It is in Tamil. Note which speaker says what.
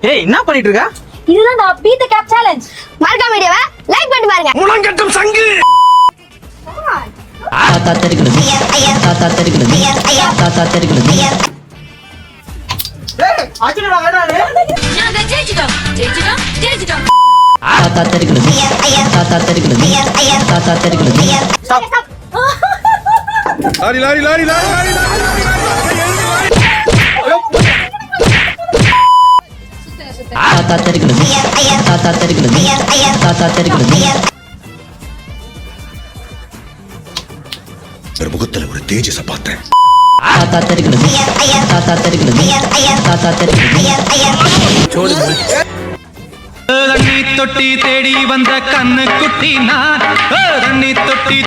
Speaker 1: ஏய் என்ன பண்ணிட்டு இருக்க?
Speaker 2: இதுதான் the beat the cap challenge. மறக்காம வீடியோவை லைக் பண்ணி பாருங்க.
Speaker 1: முளங்கட்டும் சங்கு.
Speaker 3: தாத்தா தெரிகிறது தாத்தா தெரிகிறது தாத்தா தெரிகிறது
Speaker 1: ஏய் அச்சுடா வேடானே.
Speaker 2: நாங்க ஜெயிச்சிட்டோம் ஜெயிச்சிட்டோம் ஜெயிச்சிட்டோம்.
Speaker 3: தாத்தா தெரிகிறது தாத்தா தெரிகிறது தாத்தா தெரிகிறது
Speaker 1: stop.
Speaker 4: Lorry lorry lorry lorry lorry
Speaker 3: தாத்தா தெரிகிறது தாத்தா தெரிகிறது தாத்தா தெரிகிறது
Speaker 4: ஒரு முகத்துல ஒரு தேஜஸ பார்த்தேன்.
Speaker 3: தாத்தா தெரிகிறது தாத்தா தெரிகிறது தாத்தா தெரிகிறது
Speaker 5: தண்ணி தொட்டி தேடி வந்த கண்ணு குட்டி நான் தண்ணி தொட்டி